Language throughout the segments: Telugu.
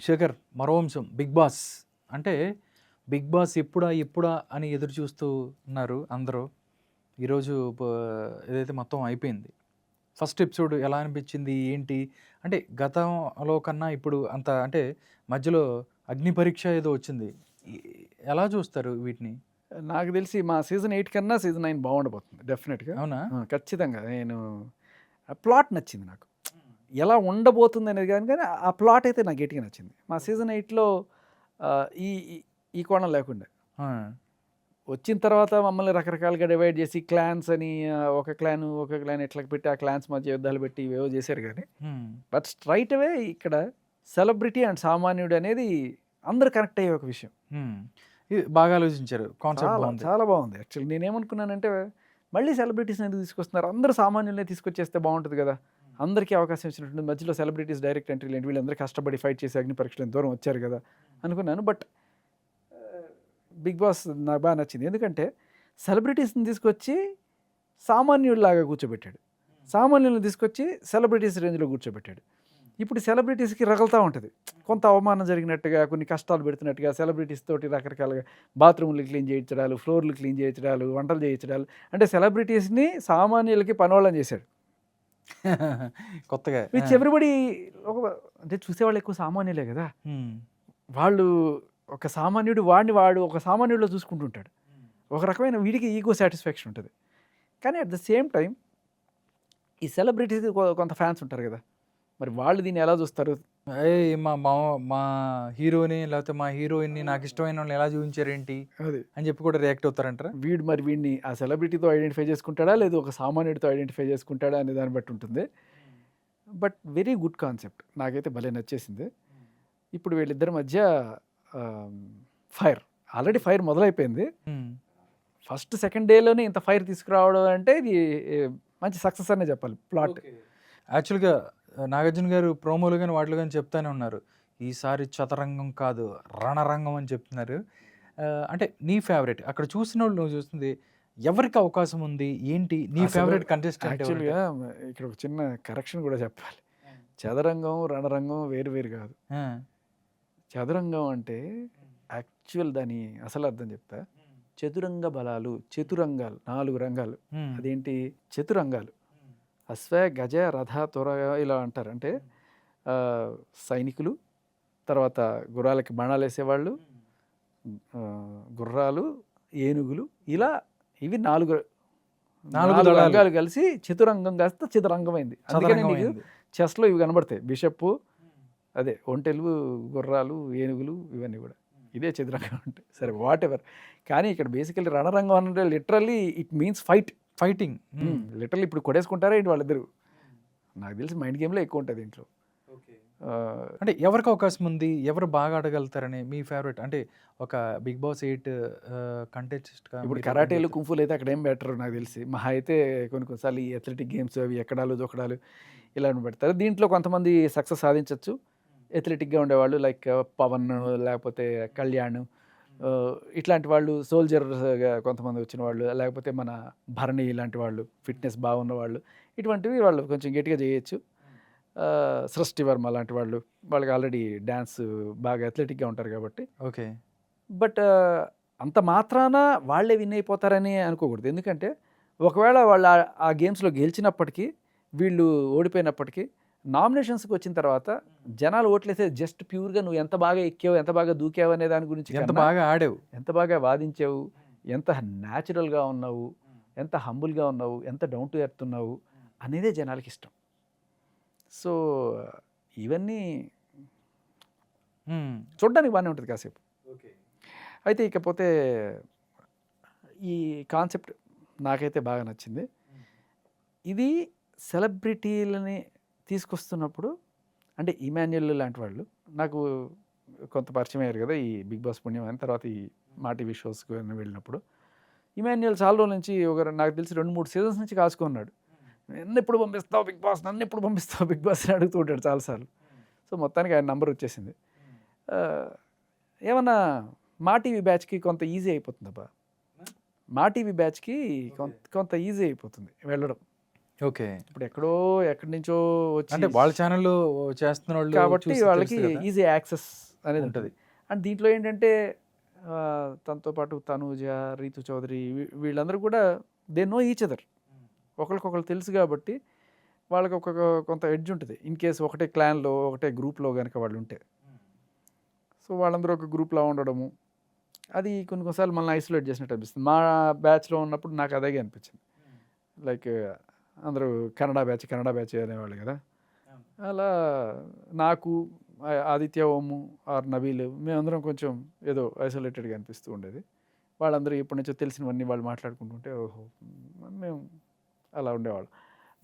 శేఖర్, మరో అంశం 'బిగ్ బాస్'. అంటే 'బిగ్ బాస్' ఎప్పుడా, ఎప్పుడా అని ఎదురు చూస్తూ ఉన్నారు అందరూ. ఈరోజు ఏదైతే మొత్తం అయిపోయింది. ఫస్ట్ ఎపిసోడ్ ఎలా అనిపించింది? ఏంటి? అంటే గతంలో కన్నా ఇప్పుడు అంత అంటే మధ్యలో అగ్ని పరీక్ష ఏదో వచ్చింది. ఎ ఎలా చూస్తారు వీటిని? నాకు తెలిసి మా సీజన్ 8 కన్నా సీజన్ 9 బాగుండబోతుంది డెఫినెట్గా. అవునా? ఖచ్చితంగా నేను ఆ ప్లాట్ నచ్చింది నాకు. ఎలా ఉండబోతుంది అనేది కానీ ఆ ప్లాట్ అయితే నాకు గట్టిగా నచ్చింది. మా సీజన్ 8లో ఈ ఈ ఈ కోణం లేకుండా ఆ! వచ్చిన తర్వాత మమ్మల్ని రకరకాలుగా డివైడ్ చేసి క్లాన్స్ అని ఒక క్లాన్ ఇట్లా పెట్టి ఆ క్లాన్స్ మధ్య యుద్ధాలు పెట్టి ఇవేవో చేశారు కానీ హ్మ్. బట్ స్ట్రైట్ అవే ఇక్కడ సెలబ్రిటీ అండ్ సామాన్యుడు అనేది అందరు కనెక్ట్ అయ్యే ఒక విషయం. హ్మ్. ఇది బాగా ఆలోచించారు. కాన్సెప్ట్ చాలా బావుంది. చాలా బాగుంది. యాక్చువల్లీ నేనేమనుకున్నానంటే మళ్ళీ సెలబ్రిటీస్ని ఎందుకు తీసుకొస్తున్నారు, అందరూ సామాన్యులనే తీసుకొచ్చేస్తే బాగుంటుంది కదా, అందరికీ అవకాశం ఇచ్చినట్టుంది, మధ్యలో సెలబ్రిటీస్ డైరెక్ట్ ఎంట్రీలు ఏంటి, వీళ్ళందరూ కష్టపడి ఫైట్ చేసి అగ్ని పరీక్షలు దూరం వచ్చారు కదా అనుకున్నాను. బట్ బిగ్ బాస్ నాకు బాగా నచ్చింది. ఎందుకంటే సెలబ్రిటీస్ని తీసుకొచ్చి సామాన్యుడిలాగా కూర్చోబెట్టాడు, సామాన్యులను తీసుకొచ్చి సెలబ్రిటీస్ రేంజ్లో కూర్చోబెట్టాడు. ఇప్పుడు సెలబ్రిటీస్కి రగులుతూ ఉంటుంది, కొంత అవమానం జరిగినట్టుగా, కొన్ని కష్టాలు పెడుతున్నట్టుగా, సెలబ్రిటీస్ తోటి రకరకాలుగా బాత్రూమ్లు క్లీన్ చేయించడాలు, ఫ్లోర్లు క్లీన్ చేయించడాలు, వంటలు చేయించడాలు, అంటే సెలబ్రిటీస్ని సామాన్యులకి పనోళ్ళని చేశాడు. కొత్తగా. విచ్ ఎవ్రీబడి ఒక అంటే చూసేవాళ్ళు ఎక్కువ సామాన్యులే కదా, హ్మ్. వాళ్ళు ఒక సామాన్యుడు వాడు ఒక సామాన్యుడిలో చూసుకుంటుంటాడు. ఒక రకమైన వీడికి ఈగో సాటిస్ఫాక్షన్ ఉంటుంది. కానీ అట్ ద సేమ్ టైం ఈ సెలబ్రిటీస్కి కొంత ఫ్యాన్స్ ఉంటారు కదా, మరి వాళ్ళు దీన్ని ఎలా చూస్తారు? ఏయ్! మా మా మా హీరోని లేకపోతే మా హీరోయిన్‌ని నాకిష్టమైనోళ్ళని ఎలా చూపించారేంటి? అది అని చెప్పి కూడా రియాక్ట్ అవుతారంటారా? వీడిని ఆ సెలబ్రిటీతో ఐడెంటిఫై చేసుకుంటాడా, లేదు ఒక సామాన్యుడితో ఐడెంటిఫై చేసుకుంటాడా అనే దాన్ని బట్టి ఉంటుంది. బట్ వెరీ గుడ్ కాన్సెప్ట్, నాకైతే భలే నచ్చేసింది. ఇప్పుడు వీళ్ళిద్దరి మధ్య ఫైర్, ఆల్రెడీ ఫైర్ మొదలైపోయింది. హ్మ్. ఫస్ట్ సెకండ్ డేలోనే ఇంత ఫైర్ తీసుకురావడం అంటే ఇది మంచి సక్సెస్ అనే చెప్పాలి ప్లాట్. యాక్చువల్‌గా నాగార్జున గారు ప్రోమోలు గాని, వాటిలో గాని చెప్తానే ఉన్నారు. ఈసారి చదరంగం కాదు, రణరంగం అని చెప్తున్నారు. అంటే నీ ఫేవరెట్ అక్కడ చూసినోళ్ళు నువ్వు చూస్తుంది ఎవరికి అవకాశం ఉంది? ఏంటి? నీ అసలు ఫేవరెట్ కంటెస్టెంట్ ఎవరంటే? యాక్చువల్గా ఇక్కడ ఒక చిన్న కరెక్షన్ కూడా చెప్పాలి. చదరంగం రణరంగం వేరు వేరు కాదు. ఆ! చదురంగం అంటే యాక్చువల్ దాని అసలు అర్థం చెప్తా. చతురంగ బలాలు, చతురంగాలు, 4 రంగాలు. హ్మ్. అదేంటి చతురంగాలు, అశ్వ గజ రథ తుర ఇలా అంటారు. అంటే సైనికులు, తర్వాత గుర్రాలకి బాణాలు వేసేవాళ్ళు, గుర్రాలు, ఏనుగులు, ఇలా ఇవి 4 4 దళాలు. రంగాలు కలిసి చతురంగం కాస్త చతురంగమైంది. అందుకని చదరంగం నీకు అయింది. చెస్లో ఇవి కనబడతాయి, బిషప్పు, అదే ఒంటెలు, గుర్రాలు, ఏనుగులు, ఇవన్నీ కూడా ఇదే చతురంగం అంటే. సరే వాట్ ఎవర్, కానీ ఇక్కడ బేసికల్లీ రణరంగం అంటే literally it means fight. Fighting. Literally ఇప్పుడు కొడేసుకుంటారా ఏంటి వాళ్ళిద్దరు? నాకు తెలిసి మైండ్ గేమ్లో ఎక్కువ ఉంటుంది దీంట్లో. అంటే ఎవరికి అవకాశం ఉంది? ఎవరు బాగా ఆడగలుగుతారని మీ ఫేవరెట్ అంటే ఒక 'బిగ్ బాస్ 8' కంటెస్టెంట్‌గా ఇప్పుడు మీరు కరాటేలు, చెప్తారు. కుంఫులు అయితే అక్కడ ఏం బెటర్ నాకు తెలిసి. మహా అయితే కొన్ని కొన్నిసార్లు ఈ అథ్లెటిక్ గేమ్స్ అవి ఎక్కడాలు దూకడాలు ఇలా పెడతారు. దీంట్లో కొంతమంది సక్సెస్ సాధించవచ్చు ఎథ్లెటిక్గా ఉండేవాళ్ళు, లైక్ పవన్, లేకపోతే కళ్యాణ్, ఇట్లాంటి వాళ్ళు, సోల్జర్గా కొంతమంది వచ్చిన వాళ్ళు, లేకపోతే మన భరణి ఇలాంటి వాళ్ళు, ఫిట్నెస్ బాగున్న వాళ్ళు, ఇటువంటివి వాళ్ళు కొంచెం గట్టిగా చేయొచ్చు. సృష్టి వర్మ లాంటి వాళ్ళు, వాళ్ళకి ఆల్రెడీ డ్యాన్స్ బాగా అథ్లెటిక్గా ఉంటారు కాబట్టి. ఓకే. బట్ అంత మాత్రాన వాళ్ళే విన్ అయిపోతారని అనుకోకూడదు. ఎందుకంటే ఒకవేళ వాళ్ళు ఆ గేమ్స్లో గెలిచినప్పటికీ, వీళ్ళు ఓడిపోయినప్పటికీ, నామినేషన్స్కి వచ్చిన తర్వాత జనాలు ఓట్లేసే జస్ట్ ప్యూర్గా నువ్వు ఎంత బాగా ఎక్కావు, ఎంత బాగా దూకావు అనే దాని గురించి ఎంత కన్నా, బాగా ఆడావు. ఎంత బాగా వాదించావు, ఎంత న్యాచురల్గా ఉన్నావు, ఎంత హంబుల్గా ఉన్నావు, ఎంత డౌన్ టు ఎర్త్ ఉన్నావు అనేదే జనాలకి ఇష్టం. సో ఇవన్నీ హ్మ్. చూడడానికి బాగానే ఉంటుంది కాసేపు. అయితే ఇకపోతే ఈ కాన్సెప్ట్ నాకైతే బాగా నచ్చింది. ఇది సెలబ్రిటీలని తీసుకొస్తున్నప్పుడు, అంటే ఇమాన్యుల్ లాంటి వాళ్ళు నాకు కొంత పరిచయం అయ్యారు కదా ఈ బిగ్ బాస్ పుణ్యం అని. తర్వాత ఈ మా టీవీ షోస్కి వెళ్ళినప్పుడు ఇమాన్యుల్ చాలా రోజుల నుంచి నాకు తెలిసి 2-3 సీజన్స్ నుంచి కాసుకున్నాడు. నన్ను ఎప్పుడు పంపిస్తావు బిగ్ బాస్, నన్ను ఎప్పుడు పంపిస్తావు బిగ్ బాస్ అని అడుగుతూ ఉంటాడు చాలాసార్లు. సో మొత్తానికి ఆయన నంబర్ వచ్చేసింది. ఏమన్నా మా టీవీ బ్యాచ్కి కొంత ఈజీ అయిపోతుంది అబ్బా, మా టీవీ బ్యాచ్కి కొంత ఈజీ అయిపోతుంది వెళ్ళడం. ఓకే. ఇప్పుడు ఎక్కడి నుంచో వచ్చి అంటే వాళ్ళ ఛానల్‌లో చేస్తున్న వాళ్ళు కాబట్టి చూసి వాళ్ళకి తెలుసు కదా! ఈజీ యాక్సెస్ అనేది ఉంటది. ఉంటుంది. అండ్ దీంట్లో ఏంటంటే తనతో పాటు తనూజ, రీతు చౌదరి వీళ్ళందరూ కూడా దే నో ఈచ్ అదర్. ఒకళ్ళకొకళ్ళు తెలుసు కాబట్టి వాళ్ళకి కొంత ఎడ్జ్ ఉంటుంది. ఇన్ కేస్ ఒకటే క్లాన్‌లో, ఒకటే గ్రూప్‌లో గనక వాళ్ళు ఉంటే. సో, వాళ్ళందరూ ఒక గ్రూప్‌లా ఉండడము. అది కొన్ని కొన్ని సార్లు మనల్ని ఐసోలేట్ చేసినట్టు అనిపిస్తుంది. మా బ్యాచ్‌లో ఉన్నప్పుడు నాకు అదే అనిపించింది. లైక్ అందరూ కన్నడ బ్యాచ్ అనేవాళ్ళు కదా! అలా నాకు ఆదిత్య, ఓము ఆర్ నబీల్ మేమందరం కొంచెం ఏదో ఐసోలేటెడ్‌గా అనిపిస్తూ ఉండేది. వాళ్ళందరూ ఎప్పటినుంచో తెలిసినవన్నీ వాళ్ళు మాట్లాడుకుంటుంటే ఓహో! మేము అలా ఉండేవాళ్ళం.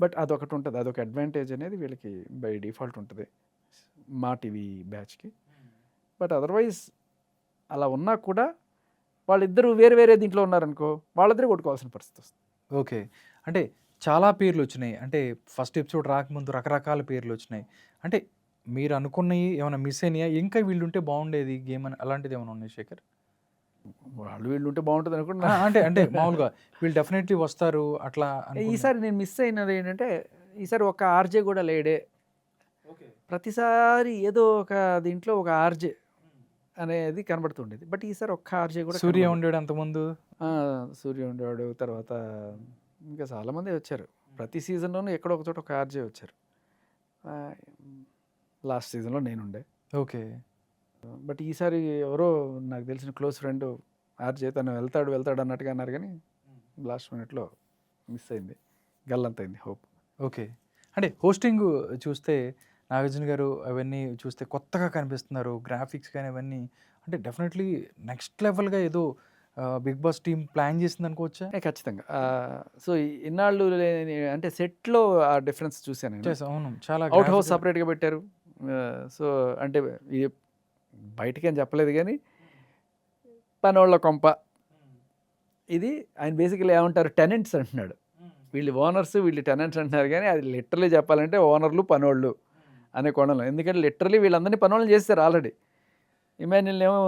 బట్ అదొకటి ఉంటది. అదొక అడ్వాంటేజ్ అనేది వీళ్ళకి బై డిఫాల్ట్ ఉంటది. మా టీవీ బ్యాచ్‌కి. బట్ అదర్‌వైజ్ అలా ఉన్నా కూడా వాళ్ళిద్దరూ వేరే వేరే దీంట్లో ఉన్నారనుకో, వాళ్ళిద్దరే కొట్టుకోవాల్సిన పరిస్థితి వస్తుంది. ఓకే. అంటే చాలా పేర్లొచ్చినాయి. అంటే ఫస్ట్ ఎపిసోడ్ రాకముందు రకరకాల పేర్లొచ్చినాయి. అంటే మీరు అనుకున్నయి ఏమైనా మిస్ అయినాయా? ఇంకా వీళ్ళుంటే బాగుండేది గేమ్ అని అలాంటిదేమైనా ఉన్నాయా శేఖర్? వాళ్ళు వీళ్ళు ఉంటే బావుంటది ఆ! అనుకుంటున్నా. అంటే మామూలుగా వీళ్ళు డెఫినెట్‌లీ వస్తారు అట్లా అనుకున్న ఈసారి నేను మిస్ అయినది ఏంటంటే, ఈసారి ఒక ఆర్‌జే కూడా లేడే. ఓకే. ప్రతిసారి ఏదో ఒక దీంట్లో ఒక ఆర్‌జే అనేది కనబడుతుండేది. బట్ ఈసారి ఒక్క ఆర్‌జే కూడా సూర్య కనబడలేదు. ఉండేడు అంతకుముందు. ఆ! సూర్య ఉండేవాడు. తర్వాత ఇంకా చాలామందే వచ్చారు. ప్రతి సీజన్‌లోనూ ఎక్కడో ఒక చోట ఒక ఆర్‌జే వచ్చారు. ఆహ్, లాస్ట్ సీజన్‌లో నేనుండే. ఓకే. బట్ ఈసారి ఎవరో నాకు తెలిసిన క్లోజ్ ఫ్రెండ్ ఆర్‌జే తను వెళ్తాడు అన్నట్టుగా అన్నారు గానీ, లాస్ట్ మినిట్‌లో మిస్ అయింది. గల్లంతయింది హోప్. ఓకే. అంటే హోస్టింగ్ చూస్తే నాగార్జున గారు అవన్నీ చూస్తే కొత్తగా కనిపిస్తున్నారు. గ్రాఫిక్స్ గాని అవన్నీ అంటే డెఫినెట్‌లీ నెక్స్ట్ లెవెల్‌గా ఏదో 'బిగ్ బాస్' టీమ్ ప్లాన్ చేసిందనుకోవచ్చా? ఖచ్చితంగా. సో, ఇన్నాళ్ళు లేని అంటే సెట్‌లో ఆ డిఫరెన్స్ చూసాను నేను. అవును. చాలా ఔట్ హౌస్ గ్రాఫిక్‌గా సెపరేట్‌గా పెట్టారు. సో, అంటే ఇది బయటికేం చెప్పలేదు గానీ, పనోళ్ళ కొంప. ఇది ఆయన బేసికల్లీ ఏమంటారు టెనెంట్స్ అంటున్నాడు. వీళ్ళు ఓనర్స్, వీళ్ళు టెనెంట్స్ అంటున్నారు గానీ, అది లిటరల్లీ చెప్పాలంటే ఓనర్‌లు, పనోళ్ళు అనే కోణంలో. ఎందుకంటే లిటరల్లీ వీళ్ళందరినీ పనోళ్ళని చేసేసారు ఆల్రెడీ. ఇమాన్యుల్‌నేమో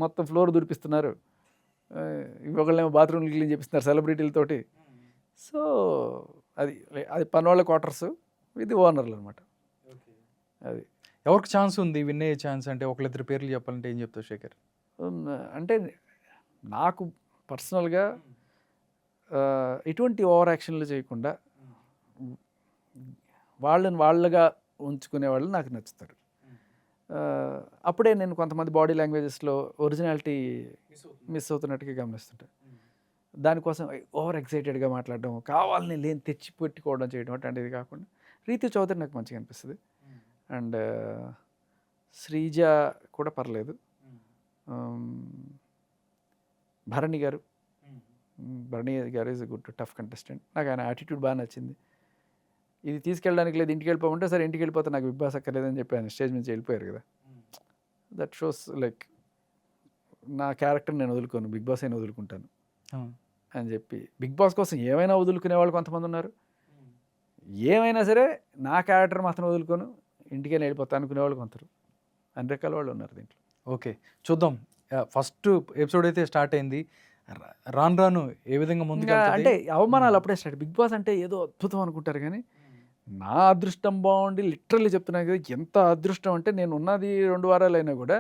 మొత్తం ఫ్లోర్ దుడిపిస్తున్నారు. ఇంకొకళ్ళనేమో బాత్రూమ్‌లు క్లీన్ చేపిస్తున్నారు సెలబ్రిటీలతోటి. సో, అది పనోళ్ళ క్వార్టర్సు. ఇది ఓనర్‌లనమాట. అది. ఎవరికి ఛాన్స్ ఉంది విన్ అయ్యే ఛాన్స్ అంటే ఒకళ్ళిద్దరి పేర్లు చెప్పాలంటే ఏం చెప్తావు శేఖర్? హ్మ్. అంటే నాకు పర్సనల్‌గా ఎటువంటి ఓవర్ యాక్షన్‌లు చేయకుండా వాళ్ళని వాళ్ళుగా ఉంచుకునే వాళ్ళు నాకు నచ్చుతారు. అప్పుడే నేను కొంతమంది బాడీ లాంగ్వేజెస్‌లో ఒరిజినాలిటీ మిస్ అవుతున్నట్టుగా గమనిస్తుంటా. దానికోసం ఓవర్ ఎక్సైటెడ్‌గా మాట్లాడడం, కావాలని లేని తెచ్చి పెట్టుకోవడం చేయడం అట్లాంటిది కాకుండా, రీతు చౌదరి నాకు మంచిగా అనిపిస్తది. అండ్ శ్రీజ కూడా పర్లేదు. Bharani garu. Bharani garu is a good tough contestant. నాకు ఆయన యాటిట్యూడ్ బాగా నచ్చింది. ఇది తీసుకెళ్ళడానికి లేదు ఇంటికెళ్ళిపోమంటే, సరే ఇంటికెళ్ళిపోతే నాకు బిగ్ బాస్ అక్కర్లేదని చెప్పి ఆయన స్టేజ్ నుంచి వెళ్ళిపోయారు కదా! దట్ షోస్ లైక్ నా క్యారెక్టర్ నేను వదులుకోను. బిగ్ బాస్ అయినా వదులుకుంటాను అవును. అని చెప్పి. బిగ్ బాస్ కోసం ఏమైనా వదులుకునే వాళ్ళు కొంతమంది ఉన్నారు. ఏమైనా సరే నా క్యారెక్టర్ మాత్రం వదులుకోను. ఇంటికైనా వెళ్ళిపోతా అనుకునే వాళ్ళు కొందరు. అన్ని రకాల వాళ్ళు ఉన్నారు దీంట్లో. ఓకే. చూద్దాం. ఫస్ట్ ఎపిసోడ్ అయితే స్టార్ట్ అయింది. రాను రాను ఏ విధంగా ఇంకా ముందుకెళ్తది? అంటే అవమానాలు అప్పుడే స్టార్ట్. బిగ్ బాస్ అంటే ఏదో అద్భుతం అనుకుంటారు కానీ, నా అదృష్టం బాగుండి లిటరల్లీ చెప్తున్నాను కదా! ఎంత అదృష్టం అంటే నేను ఉన్నది 2 వారాలైనా కూడా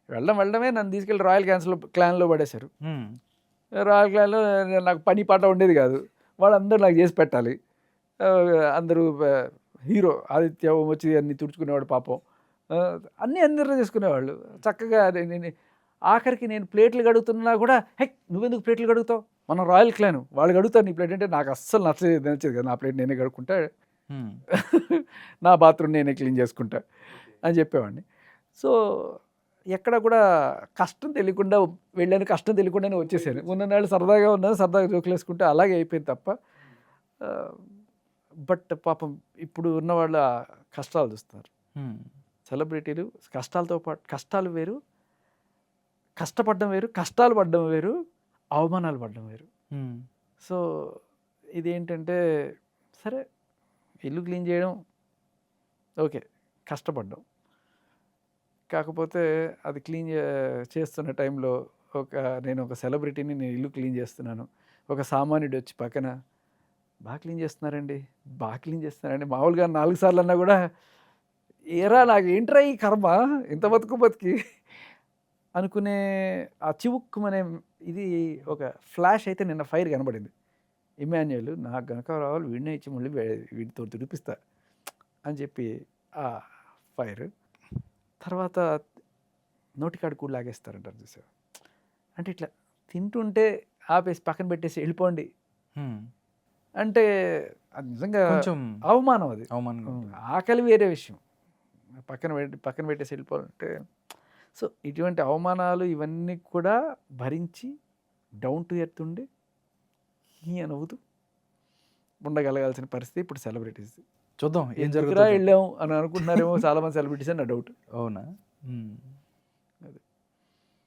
వెళ్ళడమే నన్ను తీసుకెళ్ళి రాయల్ క్లాన్‌లో పడేశారు. హ్మ్. రాయల్ క్లాన్‌లో నాకు పని పాట ఉండేది కాదు. వాళ్ళందరూ నాకు చేసి పెట్టాలి. అందరూ హీరో ఆదిత్య వచ్చి అన్నీ తుడుచుకునేవాడు పాపం. అన్నీ అందరూ చేసుకునేవాళ్ళు. చక్కగా నేను ఆఖరికి నేను ప్లేట్లు కడుగుతున్నా కూడా, "హెక్! నువ్వెందుకు ప్లేట్లు కడుగుతావు? మనం రాయల్ క్లాన్. వాళ్ళు కడుగుతారు నీ ప్లేట్" అంటే నాకు అస్సలు నచ్చేది కదా! నా ప్లేట్ నేనే కడుక్కుంటా. హ్మ్. నా బాత్రూమ్ నేనే క్లీన్ చేసుకుంటా అని చెప్పేవాడిని. సో, ఎక్కడ కూడా కష్టం తెలియకుండా వెళ్ళాను. కష్టం తెలియకుండానే వచ్చేసాను. ఉన్ననాళ్ళు సరదాగా ఉన్నాను. సరదాగా జోకులేసుకుంటే అలాగే అయిపోయింది తప్ప ఆహ్, బట్ పాపం ఇప్పుడు ఉన్నవాళ్ళు ఆ కష్టాలు చూస్తున్నారు. హ్మ్. సెలబ్రిటీలు కష్టాలతో పాటు కష్టాలు వేరు, కష్టపడడం వేరు, కష్టాలు పడడం వేరు, అవమానాలు పడడం వేరు. హ్మ్. సో, ఇదేంటంటే సరే ఇల్లు క్లీన్ చేయడం ఓకే. కష్టపడ్డాం. కాకపోతే అది చేస్తున్న టైంలో నేను ఒక సెలబ్రిటీని నేను ఇల్లు క్లీన్ చేస్తున్నాను. ఒక సామాన్యుడొచ్చి పక్కన బాగా క్లీన్ చేస్తున్నారండి, బాగా క్లీన్ చేస్తున్నారండి. మామూలుగా 4 సార్లు అన్నా కూడా ఏరా నాకు ఏంట్రా ఈ కర్మ ఇంత బతికి అనుకునే ఆ చివుక్కుమనే ఇది ఒక ఫ్లాష్ అయితే నిన్న ఫైర్ కనబడింది. ఇమాన్యుయల్ నాకు గనక రావాలి వీడినే ఇచ్చి మళ్ళీ వీడితో తుడిపిస్తా అని చెప్పి ఆ ఫైర్. తర్వాత నోటికాడు కూడా లాగేస్తారంటారు చూసారు. అంటే ఇట్లా తింటుంటే ఆపేసి పక్కన పెట్టేసి వెళ్ళిపోండి హ్మ్. అంటే అది నిజంగా కొంచెం అవమానం అది. అవమానంగా ఉంటుంది. ఆకలి వేరే విషయం. పక్కన పెట్టేసి వెళ్ళిపోవాలంటే సో ఇటువంటి అవమానాలు ఇవన్నీ కూడా భరించి డౌన్ టు ఎర్త్ ఉండి నవ్వుతూ ఉండగలగాల్సిన పరిస్థితి ఇప్పుడు సెలబ్రిటీస్. చూద్దాం ఏం ఎందుకురా జరుగుతుందో. వెళ్ళాం అని అనుకుంటున్నారేమో చాలామంది సెలబ్రిటీస్ అని నా డౌట్. అవునా? హ్మ్.